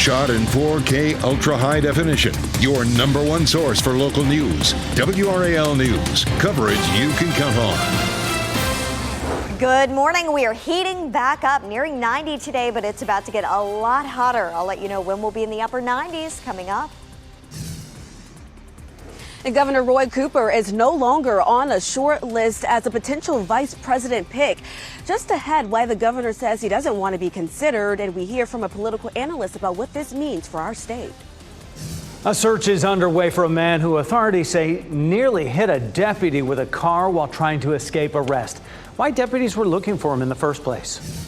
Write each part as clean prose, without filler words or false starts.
shot in 4K ultra high definition. Your number one source for local news. WRAL News. Coverage you can count on. Good morning. We are heating back up, nearing 90 today, but it's about to get a lot hotter. I'll let you know when we'll be in the upper 90s coming up. And Governor Roy Cooper is no longer on a short list as a potential vice president pick. Just ahead, why the governor says he doesn't want to be considered, and we hear from a political analyst about what this means for our state. A search is underway for a man who authorities say nearly hit a deputy with a car while trying to escape arrest. Why deputies were looking for him in the first place.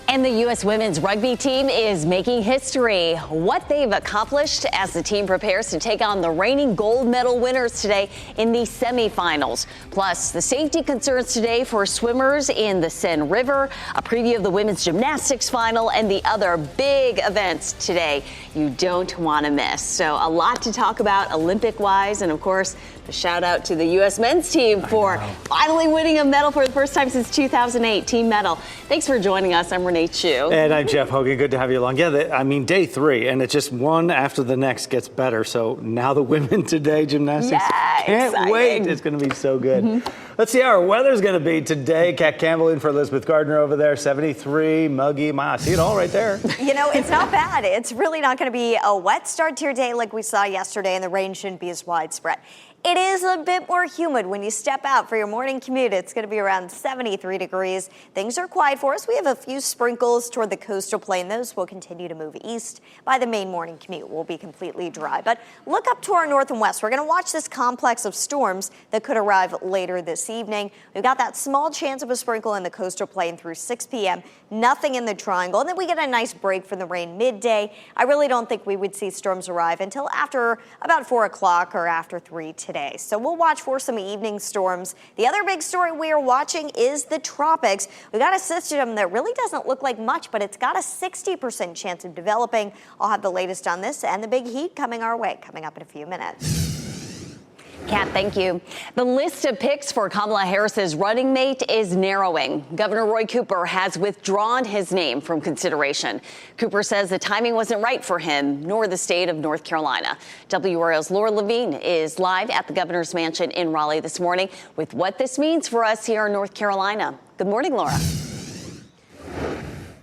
And the U.S. women's rugby team is making history. What they've accomplished as the team prepares to take on the reigning gold medal winners today in the semifinals. Plus, the safety concerns today for swimmers in the Seine River, a preview of the women's gymnastics final, and the other big events today you don't want to miss. So a lot to talk about Olympic-wise, and of course, a shout out to the U.S. men's team for finally winning a medal for the first time since 2008, team medal. Thanks for joining us. I'm Renee Chu. And I'm Jeff Hogan. Good to have you along. Yeah, day 3, and it's just one after the next gets better. So now the women today, gymnastics. Yeah, can't exciting. wait. It's going to be so good. Let's see how our weather's going to be today. Kat Campbell in for Elizabeth Gardner over there, 73, muggy. I see it all right there. You know, it's not bad. It's really not going to be a wet start to your day like we saw yesterday, and the rain shouldn't be as widespread. It is a bit more humid when you step out for your morning commute. It's going to be around 73 degrees. Things are quiet for us. We have a few sprinkles toward the coastal plain. Those will continue to move east. By the main morning commute, we'll be completely dry. But look up to our north and west. We're going to watch this complex of storms that could arrive later this evening. We've got that small chance of a sprinkle in the coastal plain through 6 p.m. Nothing in the triangle. And then we get a nice break from the rain midday. I really don't think we would see storms arrive until after about 4 o'clock or after 3 today. So we'll watch for some evening storms. The other big story we are watching is the tropics. We got a system that really doesn't look like much, but it's got a 60% chance of developing. I'll have the latest on this and the big heat coming our way, coming up in a few minutes. Kat, thank you. The list of picks for Kamala Harris's running mate is narrowing. Governor Roy Cooper has withdrawn his name from consideration. Cooper says the timing wasn't right for him, nor the state of North Carolina. WRAL's Laura Levine is live at the governor's mansion in Raleigh this morning with what this means for us here in North Carolina. Good morning, Laura.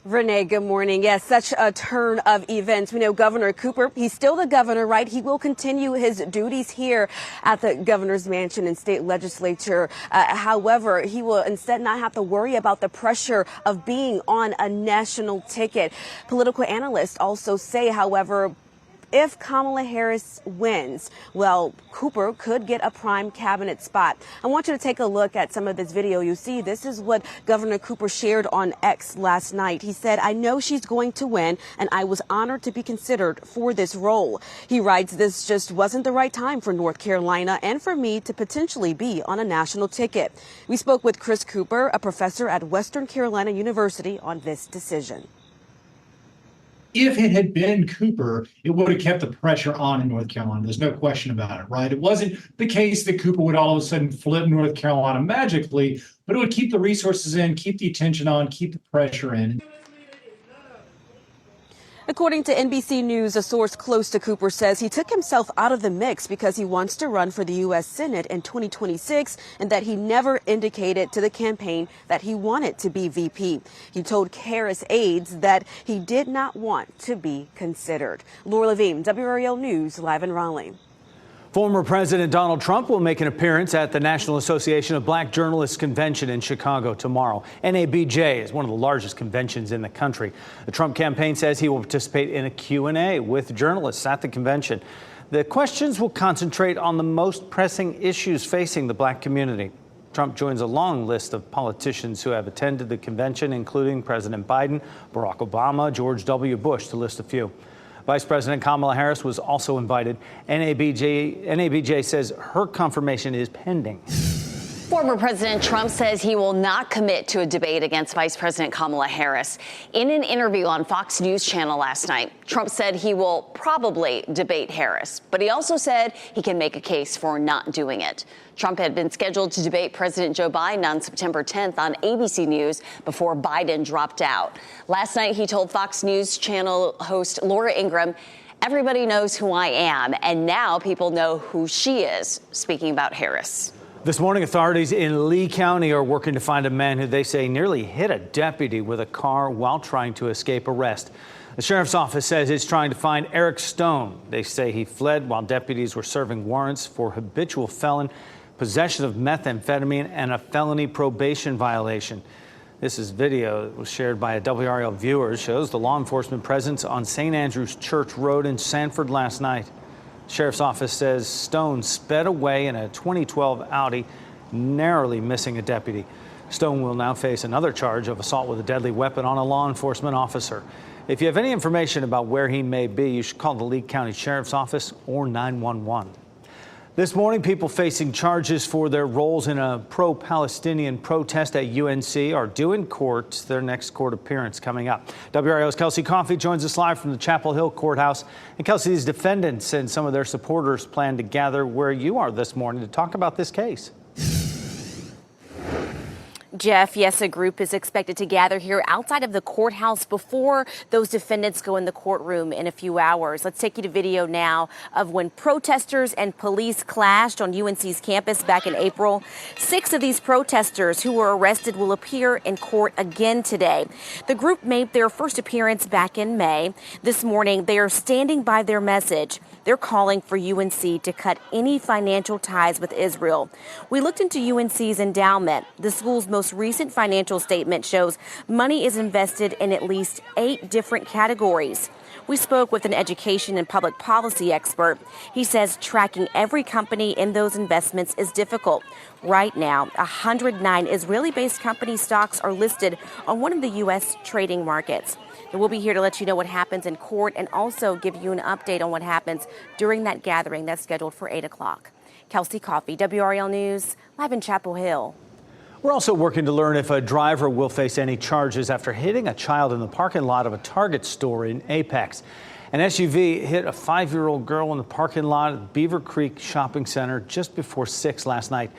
Renee, good morning. Yes, such a turn of events. We know Governor Cooper, he's still the governor, right? He will continue his duties here at the governor's mansion and state legislature. However, he will instead not have to worry about the pressure of being on a national ticket. Political analysts also say, however, if Kamala Harris wins, well, Cooper could get a prime cabinet spot. I want you to take a look at some of this video. You see, this is what Governor Cooper shared on X last night. He said, "I know she's going to win, and I was honored to be considered for this role." He writes, "This just wasn't the right time for North Carolina and for me to potentially be on a national ticket." We spoke with Chris Cooper, a professor at Western Carolina University, on this decision. If it had been Cooper, it would have kept the pressure on in North Carolina. There's no question about it, right? It wasn't the case that Cooper would all of a sudden flip North Carolina magically, but it would keep the resources in, keep the attention on, keep the pressure in. According to NBC News, a source close to Cooper says he took himself out of the mix because he wants to run for the U.S. Senate in 2026 and that he never indicated to the campaign that he wanted to be VP. He told Harris aides that he did not want to be considered. Laura Levine, WRAL News, live in Raleigh. Former President Donald Trump will make an appearance at the National Association of Black Journalists Convention in Chicago tomorrow. NABJ is one of the largest conventions in the country. The Trump campaign says he will participate in a Q&A with journalists at the convention. The questions will concentrate on the most pressing issues facing the black community. Trump joins a long list of politicians who have attended the convention, including President Biden, Barack Obama, George W. Bush, to list a few. Vice President Kamala Harris was also invited. NABJ says her confirmation is pending. Former President Trump says he will not commit to a debate against Vice President Kamala Harris. In an interview on Fox News Channel last night, Trump said he will probably debate Harris, but he also said he can make a case for not doing it. Trump had been scheduled to debate President Joe Biden on September 10th on ABC News before Biden dropped out. Last night, he told Fox News Channel host Laura Ingraham, "Everybody knows who I am, and now people know who she is," speaking about Harris. This morning, authorities in Lee County are working to find a man who they say nearly hit a deputy with a car while trying to escape arrest. The sheriff's office says it's trying to find Eric Stone. They say he fled while deputies were serving warrants for habitual felon, possession of methamphetamine, and a felony probation violation. This is video that was shared by a WRAL viewer. It shows the law enforcement presence on St. Andrews Church Road in Sanford last night. Sheriff's office says Stone sped away in a 2012 Audi, narrowly missing a deputy. Stone will now face another charge of assault with a deadly weapon on a law enforcement officer. If you have any information about where he may be, you should call the Lee County Sheriff's Office or 911. This morning, people facing charges for their roles in a pro-Palestinian protest at UNC are due in court. Their next court appearance coming up. WRAL's Kelsey Coffey joins us live from the Chapel Hill Courthouse. And Kelsey, these defendants and some of their supporters plan to gather where you are this morning to talk about this case. Jeff, yes, a group is expected to gather here outside of the courthouse before those defendants go in the courtroom in a few hours. Let's take you to video now of when protesters and police clashed on UNC's campus back in April. 6 of these protesters who were arrested will appear in court again today. The group made their first appearance back in May. This morning, they are standing by their message. They're calling for UNC to cut any financial ties with Israel. We looked into UNC's endowment. The school's most recent financial statement shows money is invested in at least 8 different categories. We spoke with an education and public policy expert. He says tracking every company in those investments is difficult. Right now, 109 Israeli-based company stocks are listed on one of the U.S. trading markets. And we'll be here to let you know what happens in court and also give you an update on what happens during that gathering that's scheduled for 8 o'clock. Kelsey Coffey, WRAL News, live in Chapel Hill. We're also working to learn if a driver will face any charges after hitting a child in the parking lot of a Target store in Apex. An SUV hit a 5-year-old girl in the parking lot at Beaver Creek Shopping Center just before 6 last night.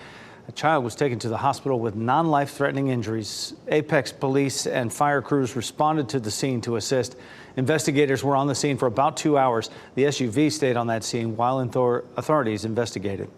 The child was taken to the hospital with non-life-threatening injuries. Apex police and fire crews responded to the scene to assist. Investigators were on the scene for about 2 hours. The SUV stayed on that scene while authorities investigated.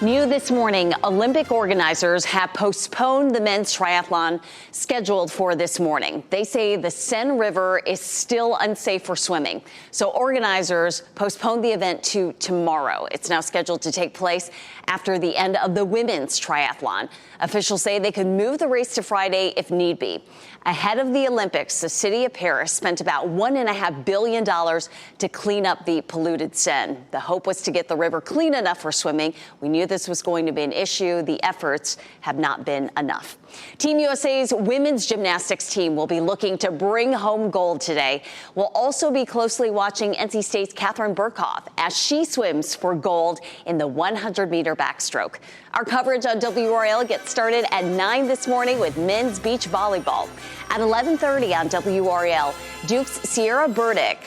New this morning, Olympic organizers have postponed the men's triathlon scheduled for this morning. They say the Seine River is still unsafe for swimming. So organizers postponed the event to tomorrow. It's now scheduled to take place after the end of the women's triathlon. Officials say they could move the race to Friday if need be. Ahead of the Olympics, the city of Paris spent about $1.5 billion to clean up the polluted Seine. The hope was to get the river clean enough for swimming. We knew this was going to be an issue. The efforts have not been enough. Team USA's women's gymnastics team will be looking to bring home gold today. We'll also be closely watching NC State's Catherine Burkhoff as she swims for gold in the 100-meter backstroke. Our coverage on WRAL gets started at 9 this morning with men's beach volleyball. At 11:30 on WRAL, Duke's Sierra Burdick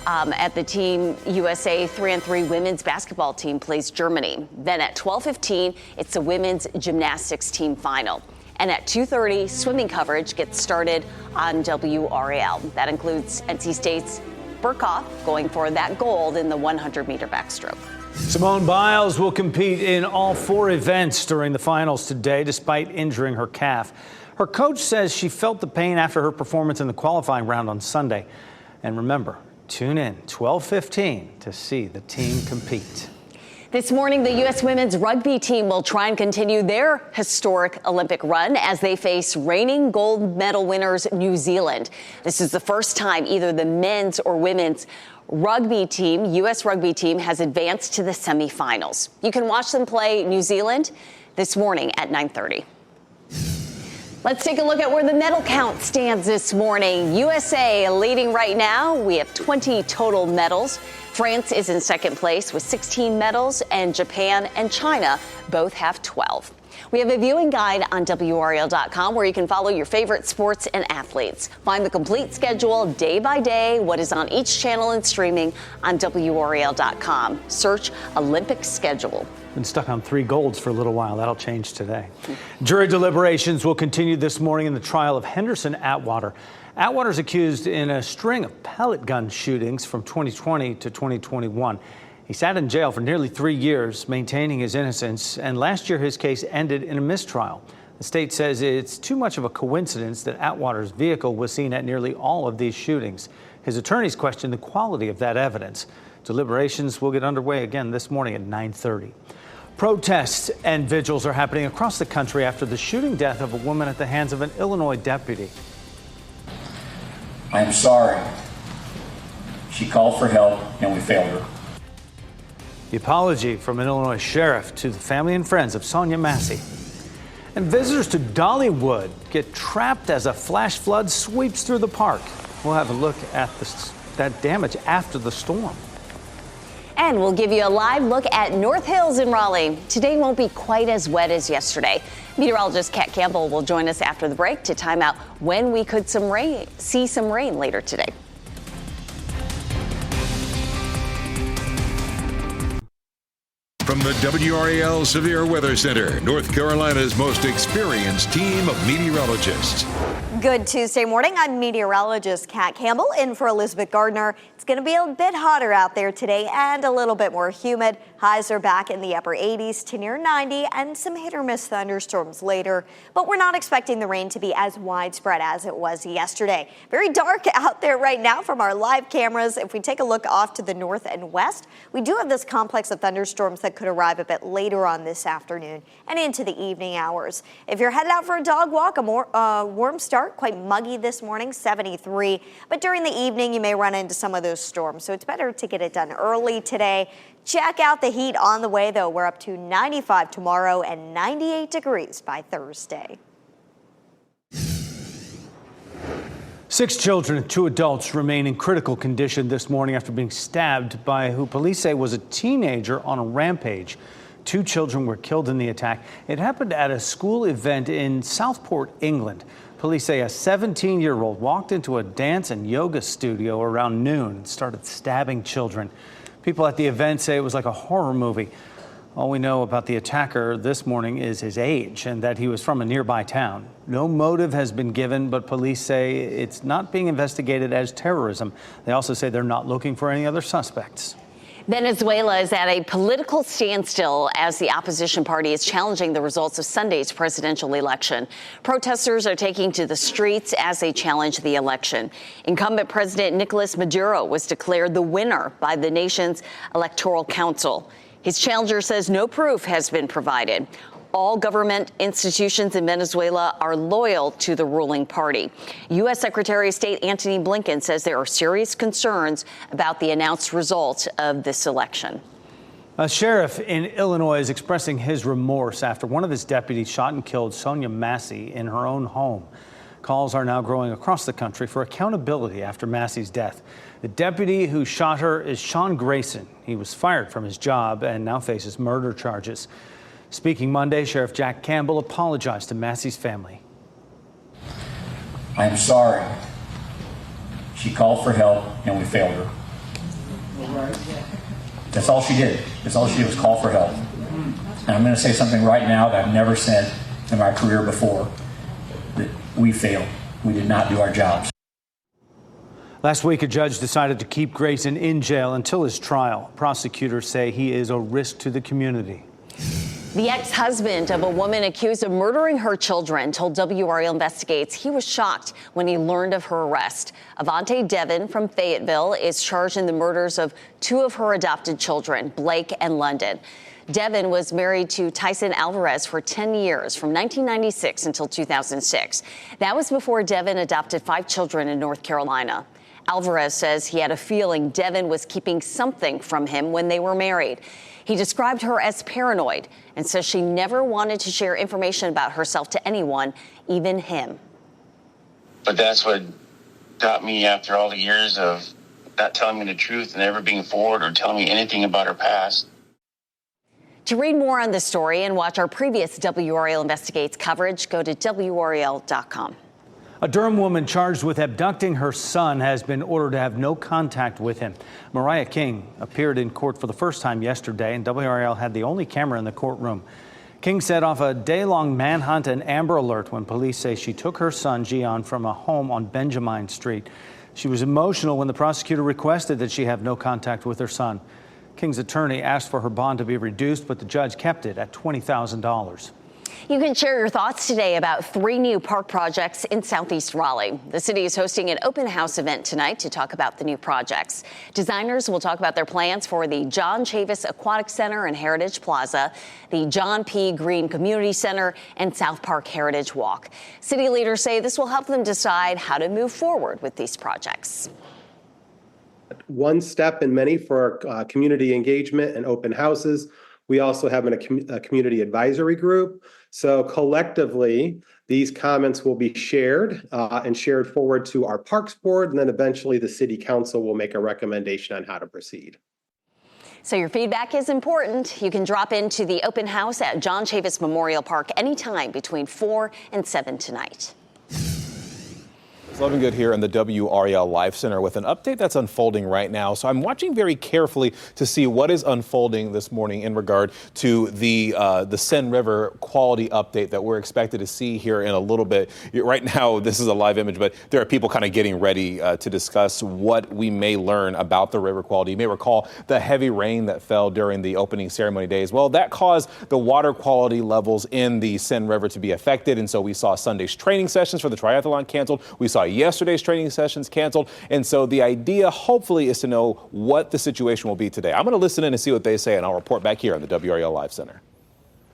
at the Team USA 3-on-3 women's basketball team plays Germany. Then at 12:15, it's the women's gymnastics team final. And at 2:30, swimming coverage gets started on WRAL. That includes NC State's Burkhoff going for that gold in the 100-meter backstroke. Simone Biles will compete in all 4 events during the finals today, despite injuring her calf. Her coach says she felt the pain after her performance in the qualifying round on Sunday. And remember, tune in 12:15 to see the team compete. This morning, the U.S. women's rugby team will try and continue their historic Olympic run as they face reigning gold medal winners New Zealand. This is the first time either the men's or women's rugby team, U.S. rugby team, has advanced to the semifinals. You can watch them play New Zealand this morning at 9:30. Let's take a look at where the medal count stands this morning. USA leading right now. We have 20 total medals. France is in second place with 16 medals, and Japan and China both have 12. We have a viewing guide on WRAL.com where you can follow your favorite sports and athletes. Find the complete schedule day by day, what is on each channel and streaming on WRAL.com. Search Olympic schedule. Been stuck on 3 golds for a little while. That'll change today. Jury deliberations will continue this morning in the trial of Henderson Atwater. Atwater's accused in a string of pellet gun shootings from 2020 to 2021. He sat in jail for nearly 3 years, maintaining his innocence, and last year his case ended in a mistrial. The state says it's too much of a coincidence that Atwater's vehicle was seen at nearly all of these shootings. His attorneys question the quality of that evidence. Deliberations will get underway again this morning at 9:30. Protests and vigils are happening across the country after the shooting death of a woman at the hands of an Illinois deputy. I am sorry. She called for help and we failed her. The apology from an Illinois sheriff to the family and friends of Sonia Massey. And visitors to Dollywood get trapped as a flash flood sweeps through the park. We'll have a look at that damage after the storm. And we'll give you a live look at North Hills in Raleigh. Today won't be quite as wet as yesterday. Meteorologist Kat Campbell will join us after the break to time out when we could see some rain later today. From the WRAL Severe Weather Center, North Carolina's most experienced team of meteorologists. Good Tuesday morning. I'm meteorologist Kat Campbell in for Elizabeth Gardner. It's going to be a bit hotter out there today and a little bit more humid. Highs are back in the upper 80s to near 90 and some hit or miss thunderstorms later. But we're not expecting the rain to be as widespread as it was yesterday. Very dark out there right now from our live cameras. If we take a look off to the north and west, we do have this complex of thunderstorms that could arrive a bit later on this afternoon and into the evening hours. If you're headed out for a dog walk, a more warm start, quite muggy this morning, 73. But during the evening, you may run into some of those storms, so it's better to get it done early today. Check out the heat on the way, though. We're up to 95 tomorrow and 98 degrees by Thursday. 6 children and 2 adults remain in critical condition this morning after being stabbed by who police say was a teenager on a rampage. 2 children were killed in the attack. It happened at a school event in Southport, England. Police say a 17-year-old walked into a dance and yoga studio around noon and started stabbing children. People at the event say it was like a horror movie. All we know about the attacker this morning is his age and that he was from a nearby town. No motive has been given, but police say it's not being investigated as terrorism. They also say they're not looking for any other suspects. Venezuela is at a political standstill as the opposition party is challenging the results of Sunday's presidential election. Protesters are taking to the streets as they challenge the election. Incumbent President Nicolas Maduro was declared the winner by the nation's electoral council. His challenger says no proof has been provided. All government institutions in Venezuela are loyal to the ruling party. U.S. Secretary of State Antony Blinken says there are serious concerns about the announced results of this election. A sheriff in Illinois is expressing his remorse after one of his deputies shot and killed Sonia Massey in her own home. Calls are now growing across the country for accountability after Massey's death. The deputy who shot her is Sean Grayson. He was fired from his job and now faces murder charges. Speaking Monday, Sheriff Jack Campbell apologized to Massey's family. I am sorry. She called for help and we failed her. That's all she did. That's all she did was call for help. And I'm going to say something right now that I've never said in my career before, that we failed. We did not do our jobs. Last week, a judge decided to keep Grayson in jail until his trial. Prosecutors say he is a risk to the community. The ex-husband of a woman accused of murdering her children told WRAL Investigates he was shocked when he learned of her arrest. Avante Devin from Fayetteville is charged in the murders of 2 of her adopted children, Blake and London. Devin was married to Tyson Alvarez for 10 years, from 1996 until 2006. That was before Devin adopted 5 children in North Carolina. Alvarez says he had a feeling Devin was keeping something from him when they were married. He described her as paranoid and says she never wanted to share information about herself to anyone, even him. But that's what got me after all the years of not telling me the truth and never being forward or telling me anything about her past. To read more on this story and watch our previous WRAL Investigates coverage, go to WRAL.com. A Durham woman charged with abducting her son has been ordered to have no contact with him. Mariah King appeared in court for the first time yesterday, and WRAL had the only camera in the courtroom. King set off a day-long manhunt and Amber Alert when police say she took her son, Gian, from a home on Benjamin Street. She was emotional when the prosecutor requested that she have no contact with her son. King's attorney asked for her bond to be reduced, but the judge kept it at $20,000. You can share your thoughts today about 3 new park projects in Southeast Raleigh. The city is hosting an open house event tonight to talk about the new projects. Designers will talk about their plans for the John Chavis Aquatic Center and Heritage Plaza, the John P. Green Community Center, and South Park Heritage Walk. City leaders say this will help them decide how to move forward with these projects. One step in many for community engagement and open houses. We also have a community advisory group. So collectively, these comments will be shared and shared forward to our Parks Board, and then eventually the City Council will make a recommendation on how to proceed. So your feedback is important. You can drop into the open house at John Chavis Memorial Park anytime between 4 and 7 tonight. Lovingood here in the WRAL Life Center with an update that's unfolding right now. So I'm watching very carefully to see what is unfolding this morning in regard to the Seine River quality update that we're expected to see here in a little bit. Right now, this is a live image, but there are people kind of getting ready to discuss what we may learn about the river quality. You may recall the heavy rain that fell during the opening ceremony days. Well, that caused the water quality levels in the Seine River to be affected. And so we saw Sunday's training sessions for the triathlon canceled. We saw yesterday's training sessions canceled. And so the idea, hopefully, is to know what the situation will be today. I'm going to listen in and see what they say, and I'll report back here on the WRAL Live Center.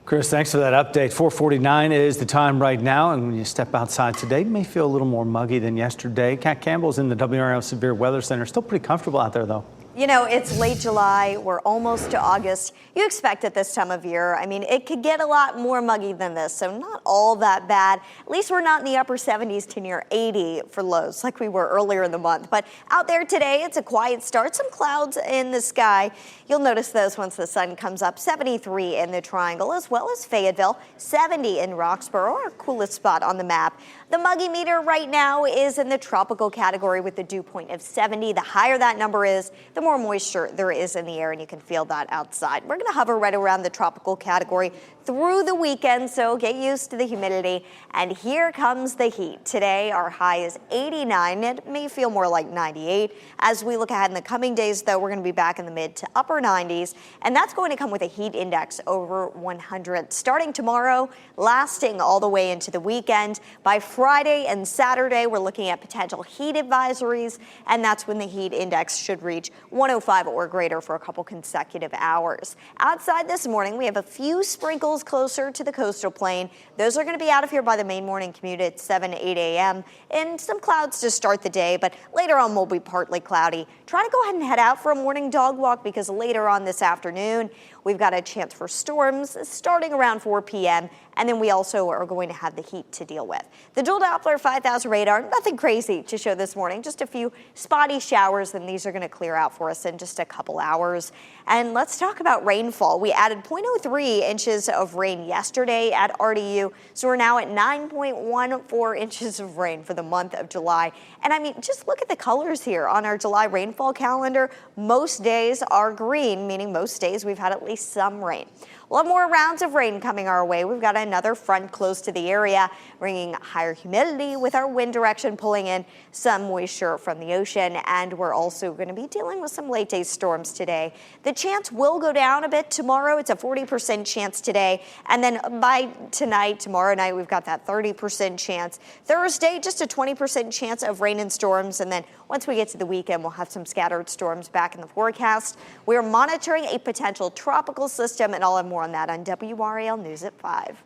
Chris, thanks for that update. 4:49 is the time right now, and when you step outside today, it may feel a little more muggy than yesterday. Kat Campbell's in the WRAL Severe Weather Center. Still pretty comfortable out there, though. You know, it's late July. We're almost to August. You expect it this time of year. I mean, it could get a lot more muggy than this, so not all that bad. At least we're not in the upper 70s to near 80 for lows like we were earlier in the month. But out there today, it's a quiet start. Some clouds in the sky. You'll notice those once the sun comes up. 73 in the Triangle, as well as Fayetteville. 70 in Roxborough, our coolest spot on the map. The muggy meter right now is in the tropical category with the dew point of 70. The higher that number is, the more moisture there is in the air, and you can feel that outside. We're going to hover right around the tropical category through the weekend, so get used to the humidity. And here comes the heat. Today, our high is 89. It may feel more like 98. As we look ahead in the coming days, though, we're going to be back in the mid to upper 90s, and that's going to come with a heat index over 100. Starting tomorrow, lasting all the way into the weekend. By Friday and Saturday, we're looking at potential heat advisories, and that's when the heat index should reach 105 or greater for a couple consecutive hours. Outside this morning, we have a few sprinkles closer to the coastal plain. Those are going to be out of here by the main morning commute at 7, 8 a.m. And some clouds to start the day, but later on will be partly cloudy. Try to go ahead and head out for a morning dog walk because later on this afternoon, we've got a chance for storms starting around 4 p.m. And then we also are going to have the heat to deal with. The dual Doppler 5000 radar, nothing crazy to show this morning, just a few spotty showers, and these are going to clear out for us in just a couple hours. And let's talk about rainfall. We added 0.03 inches of rain yesterday at RDU, so we're now at 9.14 inches of rain for the month of July. And I mean, just look at the colors here on our July rainfall calendar. Most days are green, meaning most days we've had at least some rain. We'll have more rounds of rain coming our way. We've got another front close to the area, bringing higher humidity with our wind direction pulling in some moisture from the ocean. And we're also going to be dealing with some late day storms today. The chance will go down a bit tomorrow. It's a 40% chance today. And then by tonight, tomorrow night, we've got that 30% chance. Thursday, just a 20% chance of rain and storms. And then once we get to the weekend, we'll have some scattered storms back in the forecast. We're monitoring a potential tropical system, and I'll have more on that on WRAL News at 5.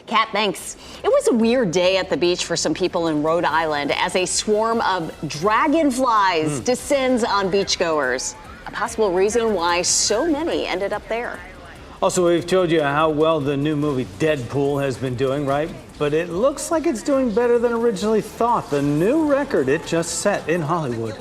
Kat, thanks. It was a weird day at the beach for some people in Rhode Island as a swarm of dragonflies descends on beachgoers. A possible reason why so many ended up there. Also, we've told you how well the new movie Deadpool has been doing, right? But it looks like it's doing better than originally thought. The new record it just set in Hollywood.